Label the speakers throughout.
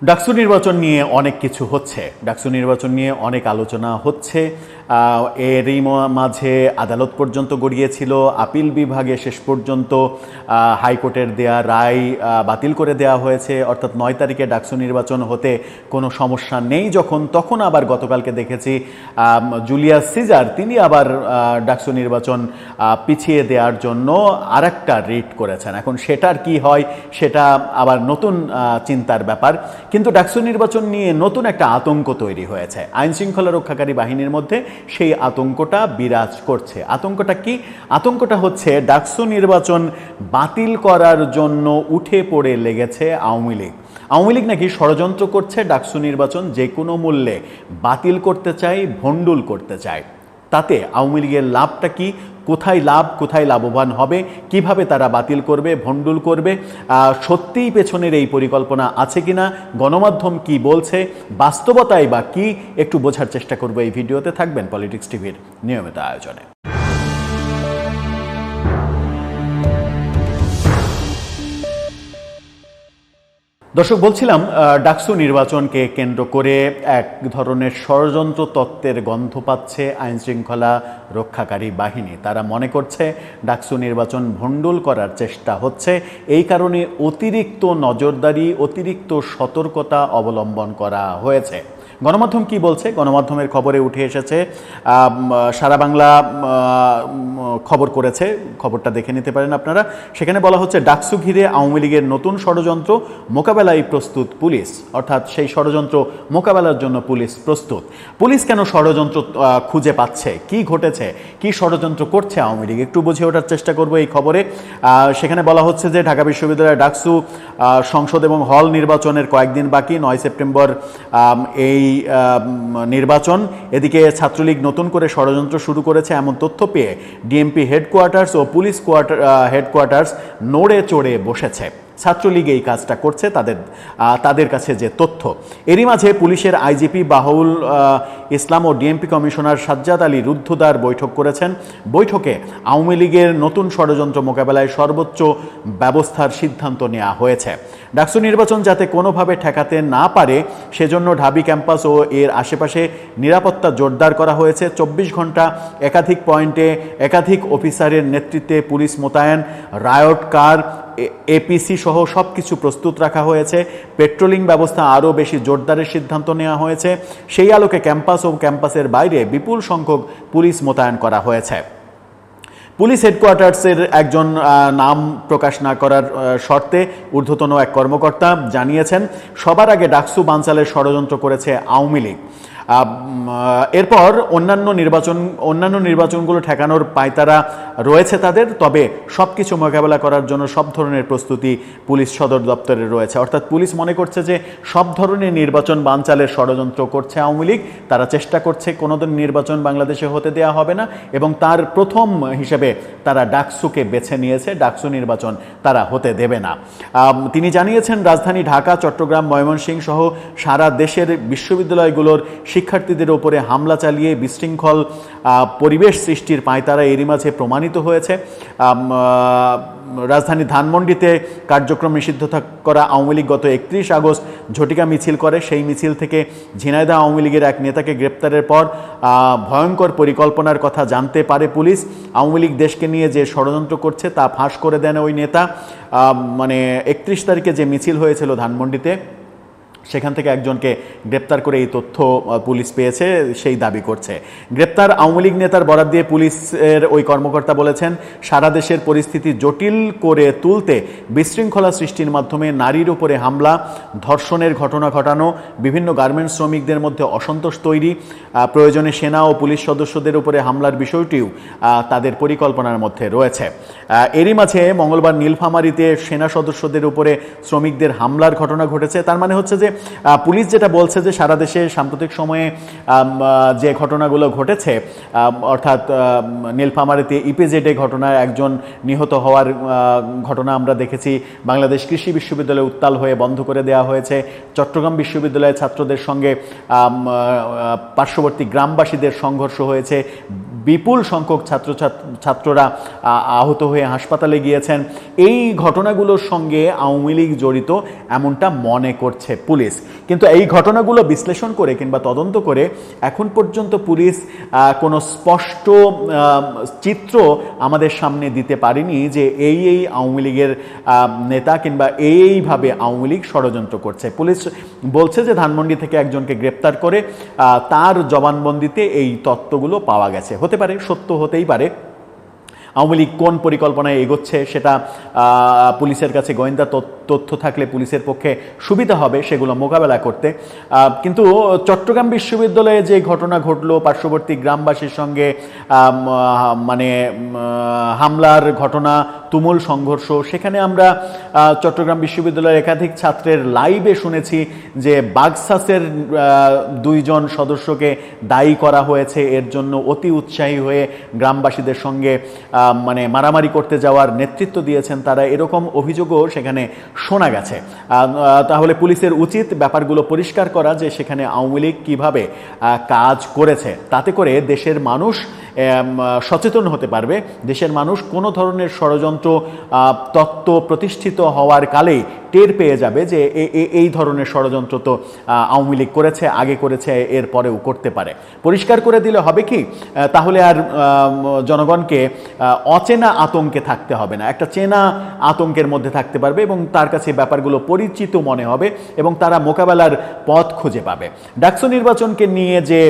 Speaker 1: ডাকসু নির্বাচন নিয়ে অনেক কিছু হচ্ছে, ডাকসু নির্বাচন নিয়ে অনেক আলোচনা হচ্ছে। এরই মাঝে আদালত পর্যন্ত গড়িয়েছিল, আপিল বিভাগে শেষ পর্যন্ত হাইকোর্টের দেয়া রায় বাতিল করে দেওয়া হয়েছে, অর্থাৎ 9 তারিখে ডাকসু নির্বাচন হতে কোনো সমস্যা নেই। তখন আবার গতকালকে দেখেছি জুলিয়াস সিজার তিনি আবার ডাকসু নির্বাচন পিছিয়ে দেওয়ার জন্য আরেকটা রিট করেছেন। এখন সেটার কি হয় সেটা আবার নতুন চিন্তার ব্যাপার। কিন্তু ডাকসু নির্বাচন নিয়ে নতুন একটা আতঙ্ক তৈরি হয়েছে আইন শৃঙ্খলা রক্ষাকারী বাহিনীর মধ্যে। সেই আতঙ্কটা বিরাজ করছে। আতঙ্কটা কি? আতঙ্কটা হচ্ছে ডাকসু নির্বাচন বাতিল করার জন্য উঠে পড়ে লেগেছে আওয়ামী লীগ। আওয়ামী লীগ নাকি ষড়যন্ত্র করছে, ডাকসু নির্বাচন যে কোনো মূল্যে বাতিল করতে চায়, ভণ্ডুল করতে চায়। তাতে আওয়ামী লীগের লাভটা কি? কোথায় লাভ, কোথায় লাভবান হবে, কিভাবে তারা বাতিল করবে, ভণ্ডুল করবে, সত্যিই পেছনের এই পরিকল্পনা আছে কিনা, গণমাধ্যম কি বলছে, বাস্তবতায় বা কি, একটু বোঝার চেষ্টা করবো এই ভিডিওতে। থাকবেন পলিটিক্স টিভির নিয়মিত আয়োজনে। দর্শক, বলছিলাম ডাকসু নির্বাচনকে কেন্দ্র করে এক ধরনের ষড়যন্ত্র তত্ত্বের গন্ধ পাচ্ছে আইন শৃঙ্খলা রক্ষাকারী বাহিনী। তারা মনে করছে ডাকসু নির্বাচন ভণ্ডুল করার চেষ্টা হচ্ছে। এই কারণে অতিরিক্ত নজরদারি, অতিরিক্ত সতর্কতা অবলম্বন করা হয়েছে। গণমাধ্যম কি বলছে? গণমাধ্যমের খবরে উঠে এসেছে, সারা বাংলা খবর করেছে, খবরটা দেখে নিতে পারেন আপনারা। সেখানে বলা হচ্ছে ডাকসু ঘিরে আওয়ামী লীগের নতুন ষড়যন্ত্র, মোকাবেলায় প্রস্তুত পুলিশ। অর্থাৎ সেই ষড়যন্ত্র মোকাবেলার জন্য পুলিশ প্রস্তুত। পুলিশ কেন ষড়যন্ত্র খুঁজে পাচ্ছে? কি ঘটেছে? কি ষড়যন্ত্র করছে আওয়ামী লীগ? একটু বুঝে ওঠার চেষ্টা করবো এই খবরে। সেখানে বলা হচ্ছে যে ঢাকা বিশ্ববিদ্যালয়ের ডাকসু সংসদ এবং হল নির্বাচনের কয়েকদিন বাকি, 9 সেপ্টেম্বর এই নির্বাচন। এদিকে ছাত্রলীগ নতুন করে ষড়যন্ত্র শুরু করেছে এমন তথ্য পেয়ে ডিএমপি হেডকোয়ার্টার্স ও পুলিশ হেডকোয়ার্টার্স নড়ে চড়ে বসেছে। ছাত্রলীগ এই কাজটা করছে, তাদের কাছে যে তথ্য। এরই মাঝে পুলিশের আইজিপি বাহুল ইসলাম ও ডিএমপি কমিশনার সাজ্জাদ আলী রুদ্ধদ্বার বৈঠক করেছেন। বৈঠকে আওয়ামী লীগের নতুন ষড়যন্ত্র মোকাবেলায় সর্বোচ্চ ব্যবস্থার সিদ্ধান্ত নেওয়া হয়েছে। ডাকসু নির্বাচন যাতে কোনোভাবে ঠেকাতে না পারে সেজন্য ঢাবি ক্যাম্পাস ও এর আশেপাশে নিরাপত্তা জোরদার করা হয়েছে। 24 ঘন্টা একাধিক পয়েন্টে একাধিক অফিসারের নেতৃত্বে পুলিশ মোতায়েন, রায়ট কার, এপিসি সহ সব কিছু প্রস্তুত রাখা হয়েছে। পেট্রোলিং ব্যবস্থা আরও বেশি জোরদারের সিদ্ধান্ত নেওয়া হয়েছে। সেই আলোকে ক্যাম্পাস ও ক্যাম্পাসের বাইরে বিপুল সংখ্যক পুলিশ মোতায়েন করা হয়েছে। পুলিশ হেডকোয়ার্টার্সের একজন নাম প্রকাশ না করার শর্তে ঊর্ধ্বতন এক কর্মকর্তা জানিয়েছেন, সবার আগে ডাকসু বানচালের ষড়যন্ত্র করেছে আওয়ামী লীগ। এরপর অন্যান্য নির্বাচনগুলো ঠেকানোর পায়তারা রয়েছে তাদের। তবে সব কিছু মোকাবেলা করার জন্য সব ধরনের প্রস্তুতি পুলিশ সদর দপ্তরে রয়েছে। অর্থাৎ পুলিশ মনে করছে যে সব ধরনের নির্বাচন বানচালের ষড়যন্ত্র করছে আওয়ামী লীগ। তারা চেষ্টা করছে কোনোদিন নির্বাচন বাংলাদেশে হতে দেওয়া হবে না, এবং তার প্রথম হিসেবে তারা ডাকসুকে বেছে নিয়েছে। ডাকসু নির্বাচন তারা হতে দেবে না। তিনি জানিয়েছেন, রাজধানী ঢাকা, চট্টগ্রাম, ময়মনসিংহ সহ সারা দেশের বিশ্ববিদ্যালয়গুলোর শিক্ষার্থীদের ওপরে হামলা চালিয়ে বিশৃঙ্খল পরিবেশ সৃষ্টির পায়তারা এরই মাঝে প্রমাণিত হয়েছে। রাজধানী ধানমন্ডিতে কার্যক্রম নিষিদ্ধ করা আওয়ামী লীগ গত 31 আগস্ট ঝটিকা মিছিল করে। সেই মিছিল থেকে ঝিনাইদহ আওয়ামী লীগের এক নেতাকে গ্রেপ্তারের পর ভয়ঙ্কর পরিকল্পনার কথা জানতে পারে পুলিশ। আওয়ামী লীগ দেশকে নিয়ে যে ষড়যন্ত্র করছে তা ফাঁস করে দেন ওই নেতা। 31 তারিখে যে মিছিল হয়েছিল ধানমন্ডিতে, সেখান থেকে একজনকে গ্রেপ্তার করে এই তথ্য পুলিশ পেয়েছে, সেই দাবি করছে। গ্রেপ্তার আওয়ামী লীগ নেতার বরাত দিয়ে পুলিশের ওই কর্মকর্তা বলেছেন, সারা দেশের পরিস্থিতি জটিল করে তুলতে বিশৃঙ্খলা সৃষ্টির মাধ্যমে নারীর উপরে হামলা, ধর্ষণের ঘটনা ঘটানো, বিভিন্ন গার্মেন্টস শ্রমিকদের মধ্যে অসন্তোষ তৈরি, প্রয়োজনে সেনা ও পুলিশ সদস্যদের উপরে হামলার বিষয়টিও তাদের পরিকল্পনার মধ্যে রয়েছে। এরই মাঝে মঙ্গলবার নীলফামারীতে সেনা সদস্যদের উপরে শ্রমিকদের হামলার ঘটনা ঘটেছে। তার মানে হচ্ছে যে পুলিশ যেটা বলছে যে সারা দেশে সাম্প্রতিক সময়ে যে ঘটনাগুলো ঘটেছে, অর্থাৎ নীলফামারীতে ইপিজেডে ঘটনায় একজন নিহত হওয়ার ঘটনা আমরা দেখেছি। বাংলাদেশ কৃষি বিশ্ববিদ্যালয় উত্তাল হয়ে বন্ধ করে দেওয়া হয়েছে। চট্টগ্রাম বিশ্ববিদ্যালয়ের ছাত্রদের সঙ্গে পার্শ্ববর্তী গ্রামবাসীদের সংঘর্ষ হয়েছে। বিপুল সংখ্যক ছাত্ররা আহত হয়ে হাসপাতালে গিয়েছেন। এই ঘটনাগুলোর সঙ্গে আওয়ামী লীগ জড়িত এমনটা মনে করছে পুলিশ। পুলিশ। কিন্তু এই ঘটনাগুলো বিশ্লেষণ করে কিংবা তদন্ত করে এখন পর্যন্ত পুলিশ কোনো স্পষ্ট চিত্র আমাদের সামনে দিতে পারেনি যে এই আওয়ামী লীগের নেতা কিংবা এইভাবে আওয়ামী লীগ ষড়যন্ত্র করছে। পুলিশ বলছে যে ধানমন্ডি থেকে একজনকে গ্রেপ্তার করে তার জবানবন্দিতে এই তথ্যগুলো পাওয়া গেছে। হতে পারে, সত্য হতেই পারে। আওয়ামী লীগ কোন পরিকল্পনায় এগোচ্ছে সেটা পুলিশের কাছে গোয়েন্দা তথ্য থাকলে পুলিশের পক্ষে সুবিধা হবে সেগুলো মোকাবেলা করতে। কিন্তু চট্টগ্রাম বিশ্ববিদ্যালয়ে যে ঘটনা ঘটলো, পার্শ্ববর্তী গ্রামবাসীর সঙ্গে মানে হামলার ঘটনা, তুমুল সংঘর্ষ, সেখানে আমরা চট্টগ্রাম বিশ্ববিদ্যালয়ের একাধিক ছাত্রের লাইভে শুনেছি যে বাগসাসের 2 জন সদস্যকে দায়ী করা হয়েছে এর জন্য অতি উৎসাহী হয়ে গ্রামবাসীদের সঙ্গে মানে মারামারি করতে যাওয়ার নেতৃত্ব দিয়েছেন তারা, এরকম অভিযোগও সেখানে শোনা গেছে। তাহলে পুলিশের উচিত ব্যাপারগুলো পরিষ্কার করা যে সেখানে আওয়ামী লীগ কীভাবে কাজ করেছে, তাতে করে দেশের মানুষ সচেতন হতে পারবে। দেশের মানুষ কোনো ধরনের ষড়যন্ত্র তত্ত্ব প্রতিষ্ঠিত হওয়ার কালেই টের পেয়ে যাবে যে এই ধরনের ষড়যন্ত্র তো আওয়ামী লীগ করেছে, আগে করেছে, এর পরেও করতে পারে। পরিষ্কার করে দিলে হবে কি, তাহলে আর জনগণকে অচেনা আতঙ্কে থাকতে হবে না, একটা চেনা আতঙ্কের মধ্যে থাকতে পারবে এবং তার কাছে ব্যাপারগুলো পরিচিত মনে হবে এবং তারা মোকাবেলার পথ খুঁজে পাবে। ডাকসু নির্বাচনকে নিয়ে যে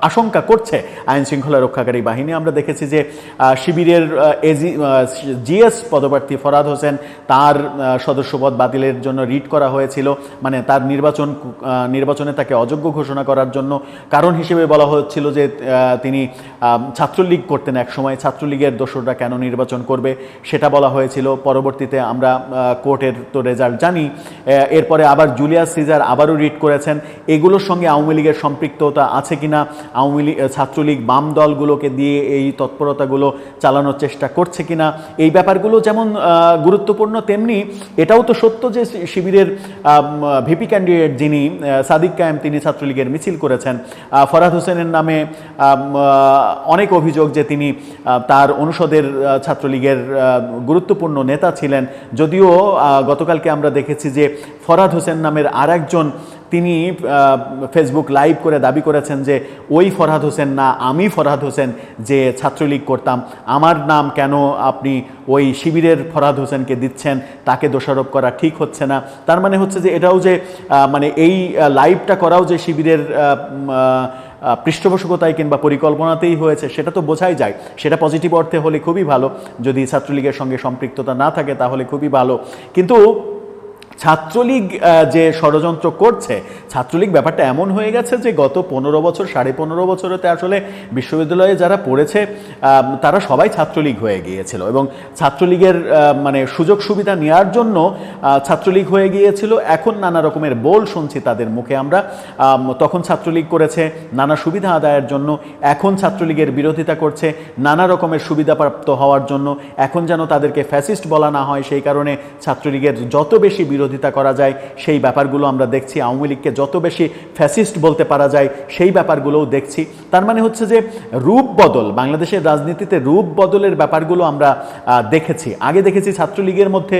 Speaker 1: আশঙ্কা করছে আইন শৃঙ্খলা রক্ষাকারী বাহিনী, আমরা দেখেছি যে শিবিরের জিএস পদপ্রার্থী ফরহাদ হোসেন, তার সদস্যপদ বাতিলের জন্য রিট করা হয়েছিল, মানে তার নির্বাচনে তাকে অযোগ্য ঘোষণা করার জন্য। কারণ হিসেবে বলা হচ্ছিল যে তিনি ছাত্রলীগ করতেন একসময়, ছাত্রলীগের দোসররা কেন নির্বাচন করবে সেটা বলা হয়েছিল। পরবর্তীতে আমরা কোর্টের তো রেজাল্ট জানি। এরপরে আবার জুলিয়াস সিজার আবারও রিট করেছেন। এগুলোর সঙ্গে আওয়ামী লীগের সম্পৃক্ততা আছে কিনা, আওয়ামী লীগ ছাত্রলীগ বাম দলগুলোকে দিয়ে এই তৎপরতাগুলো চালানোর চেষ্টা করছে কিনা, এই ব্যাপারগুলো যেমন গুরুত্বপূর্ণ তেমনি এটাও তো সত্য যে শিবিরের ভিপি ক্যান্ডিডেট যিনি সাদিক কায়েম, তিনি ছাত্রলীগের মিছিল করেছেন। ফরহাদ হোসেনের নামে অনেক অভিযোগ যে তিনি তার অনুষদের ছাত্রলীগের গুরুত্বপূর্ণ নেতা ছিলেন, যদিও গতকালকে আমরা দেখেছি যে ফরহাদ হোসেন নামের আরেকজন তিনি ফেসবুক লাইভ করে দাবি করেছেন যে ওই ফরহাদ হোসেন না, আমি ফরহাদ হোসেন যে ছাত্রলীগ করতাম, আমার নাম কেন আপনি ওই শিবিরের ফরহাদ হোসেনকে দিচ্ছেন, তাকে দোষারোপ করা ঠিক হচ্ছে না। তার মানে হচ্ছে যে এটাও যে মানে এই লাইভটা করাও যে শিবিরের পৃষ্ঠপোষকতায় কিংবা পরিকল্পনাতেই হয়েছে সেটা তো বোঝাই যায়। সেটা পজিটিভ অর্থে হলে খুবই ভালো, যদি ছাত্রলীগের সঙ্গে সম্পৃক্ততা না থাকে তাহলে খুবই ভালো। কিন্তু ছাত্রলীগ যে ষড়যন্ত্র করছে, ছাত্রলীগ ব্যাপারটা এমন হয়ে গেছে যে গত 15 বছর 15.5 বছরেতে আসলে বিশ্ববিদ্যালয়ে যারা পড়েছে তারা সবাই ছাত্রলীগ হয়ে গিয়েছিল এবং ছাত্রলীগের মানে সুযোগ সুবিধা নেওয়ার জন্য ছাত্রলীগ হয়ে গিয়েছিল। এখন নানা রকমের বোল শুনছি তাদের মুখে আমরা, তখন ছাত্রলীগ করেছে নানা সুবিধা আদায়ের জন্য, এখন ছাত্রলীগের বিরোধিতা করছে নানা রকমের সুবিধাপ্রাপ্ত হওয়ার জন্য। এখন যেন তাদেরকে ফ্যাসিস্ট বলা না হয় সেই কারণে ছাত্রলীগের যত বেশি বিরোধিতা করা যায় সেই ব্যাপারগুলো আমরা দেখছি। আওয়ামী লীগকে যত বেশি ফ্যাসিস্ট বলতে পারা যায় সেই ব্যাপারগুলোও দেখছি। তার মানে হচ্ছে যে রূপ বদল, বাংলাদেশের রাজনীতিতে রূপ বদলের ব্যাপারগুলো আমরা দেখেছি। আগে দেখেছি ছাত্রলীগের মধ্যে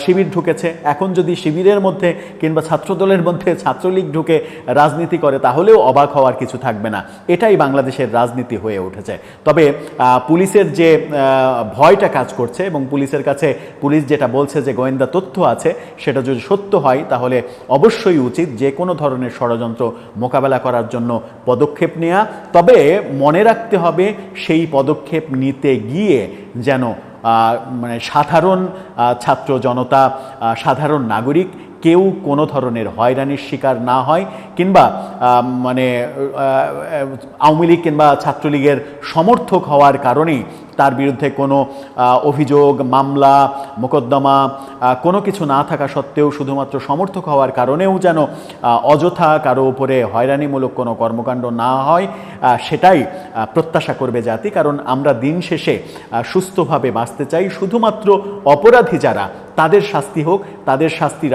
Speaker 1: শিবির ঢুকেছে, এখন যদি শিবিরের মধ্যে কিংবা ছাত্রদলের মধ্যে ছাত্রলীগ ঢুকে রাজনীতি করে তাহলেও অবাক হওয়ার কিছু থাকবে না। এটাই বাংলাদেশের রাজনীতি হয়ে উঠেছে। তবে পুলিশের যে ভয়টা কাজ করছে এবং পুলিশের কাছে পুলিশ যেটা বলছে যে গোয়েন্দা তথ্য আছে, সেটা যদি সত্য হয় তাহলে অবশ্যই উচিত যে কোনো ধরনের ষড়যন্ত্র মোকাবেলা করার জন্য পদক্ষেপ নেওয়া। তবে মনে রাখতে হবে সেই পদক্ষেপ নিতে গিয়ে যেন মানে সাধারণ ছাত্র জনতা, সাধারণ নাগরিক কেউ কোনো ধরনের হয়রানির শিকার না হয় কিংবা মানে আওয়ামী লীগ কিংবা ছাত্রলীগের সমর্থক হওয়ার কারণেই তার বিরুদ্ধে কোনো অভিযোগ, মামলা, মোকদ্দমা কোনো কিছু না থাকা সত্ত্বেও শুধুমাত্র সমর্থক হওয়ার কারণেও যেন অযথা কারো উপরে হয়রানিমূলক কোনো কর্মকাণ্ড না হয়, সেটাই প্রত্যাশা করবে জাতি। কারণ আমরা দিন শেষে সুস্থভাবে বাঁচতে চাই। শুধুমাত্র অপরাধী যারা তাদের শাস্তি হোক, তাদের শাস্তি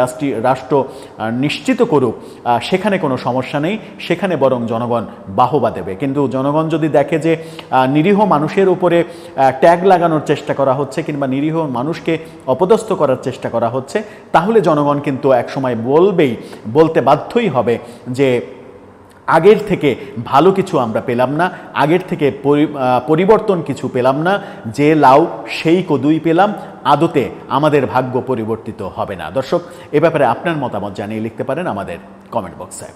Speaker 1: রাষ্ট্র নিশ্চিত করুক, সেখানে কোনো সমস্যা নেই, সেখানে বরং জনগণ বাহবা দেবে। কিন্তু জনগণ যদি দেখে যে নিরীহ মানুষের উপরে ট্যাগ লাগানোর চেষ্টা করা হচ্ছে কিংবা নিরীহ মানুষকে অপদস্থ করার চেষ্টা করা হচ্ছে, তাহলে জনগণ কিন্তু একসময় বলতে বাধ্যই হবে যে আগের থেকে ভালো কিছু আমরা পেলাম না, আগের থেকে পরিবর্তন কিছু পেলাম না, যে লাউ সেই কদুই পেলাম, আদতে আমাদের ভাগ্য পরিবর্তিত হবে না। দর্শক, এ ব্যাপারে আপনার মতামত জানিয়ে লিখতে পারেন আমাদের কমেন্ট বক্সে।